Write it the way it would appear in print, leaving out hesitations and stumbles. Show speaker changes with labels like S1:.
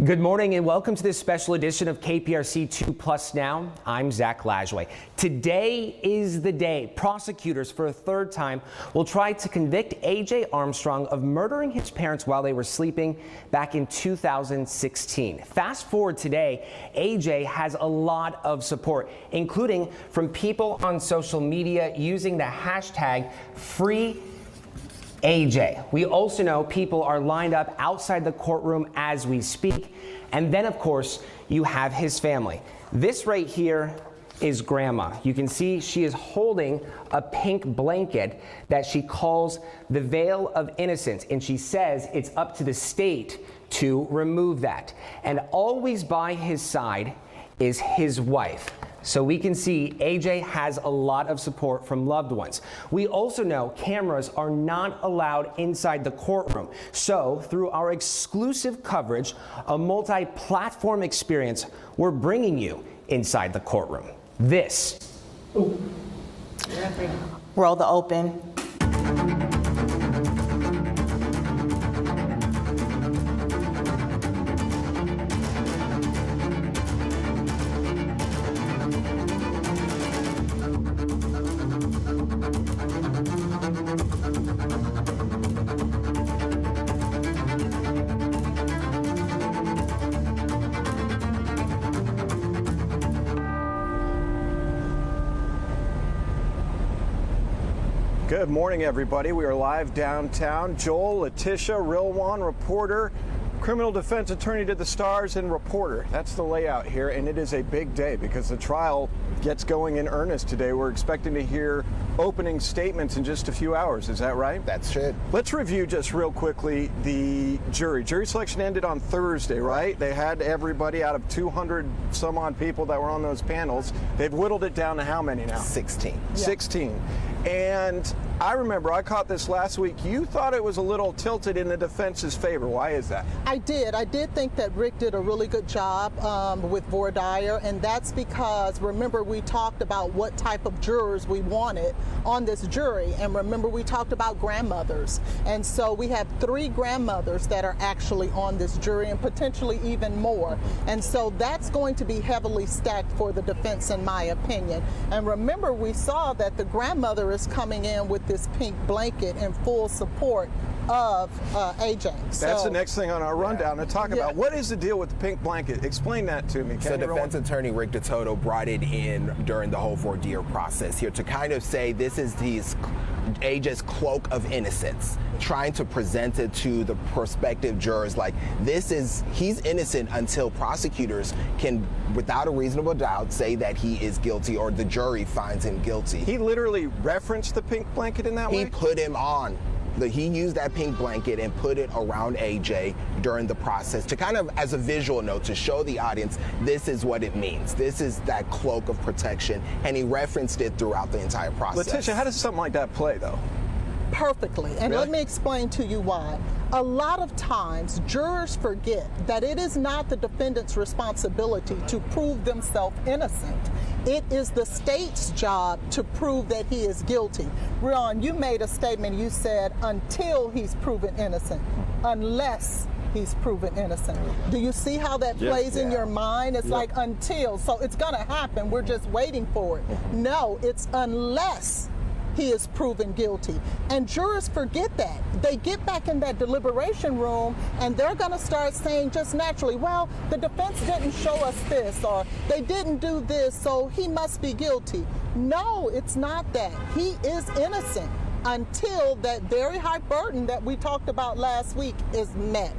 S1: Good morning and welcome to this special edition of KPRC 2 Plus Now. I'm Zach Lajway. Today is the day prosecutors for a third time will try to convict AJ Armstrong of murdering his parents while they were sleeping back in 2016. Fast forward today, AJ has a lot of support, including from people on social media using the hashtag #FreeAJ. We also know people are lined up outside the courtroom as we speak. And then, of course, you have his family. This right here is Grandma. You can see she is holding a pink blanket that she calls the veil of innocence. And she says it's up to the state to remove that. And always by his side is his wife. So we can see AJ has a lot of support from loved ones. We also know cameras are not allowed inside the courtroom. So through our exclusive coverage, a multi-platform experience, we're bringing you inside the courtroom. This.
S2: Roll the open.
S3: Good morning, everybody. We are live downtown. Joel, Letitia, Rilwan, reporter, criminal defense attorney to the stars, and reporter. That's the layout here, and it is a big day because the trial gets going in earnest today. We're expecting to hear opening statements in just a few hours. Is that right?
S4: That's it.
S3: Let's review just real quickly the jury. Jury selection ended on Thursday, right? They had everybody out of 200 some odd people that were on those panels. They've whittled it down to how many now?
S4: 16.
S3: Yeah. 16. And I remember I caught this last week. You thought it was a little tilted in the defense's favor. Why is that?
S5: I did think that Rick did a really good job with Voir dire, and that's because, remember, we talked about what type of jurors we wanted on this jury, and remember we talked about grandmothers, and so we have 3 grandmothers that are actually on this jury and potentially even more, and so that's going to be heavily stacked for the defense, in my opinion. And remember, we saw that the grandmother is coming in with this pink blanket in full support of AJ.
S3: That's the next thing on our rundown to talk about. What is the deal with the pink blanket? Explain that to me.
S4: So defense attorney Rick DeToto brought it in during the whole voir dire process here to kind of say this is AJ's cloak of innocence, trying to present it to the prospective jurors like he's innocent until prosecutors can, without a reasonable doubt, say that he is guilty or the jury finds him guilty.
S3: He literally referenced the pink blanket in that way?
S4: He put him on. He used that pink blanket and put it around AJ during the process to kind of, as a visual note, to show the audience this is what it means. This is that cloak of protection, and he referenced it throughout the entire process.
S3: Letitia, how does something like that play, though?
S5: Perfectly, and
S3: Really?
S5: let me explain to you why. A lot of times, jurors forget that it is not the defendant's responsibility to prove themselves innocent. It is the state's job to prove that he is guilty. Ron, you made a statement. You said, until he's proven innocent, unless he's proven innocent. Do you see how that plays in your mind? It's like until, so it's gonna happen. We're just waiting for it. No, it's unless he is proven guilty. And jurors forget that. They get back in that deliberation room and they're going to start saying just naturally, well, the defense didn't show us this, or they didn't do this, so he must be guilty. No, it's not that. He is innocent until that very high burden that we talked about last week is met.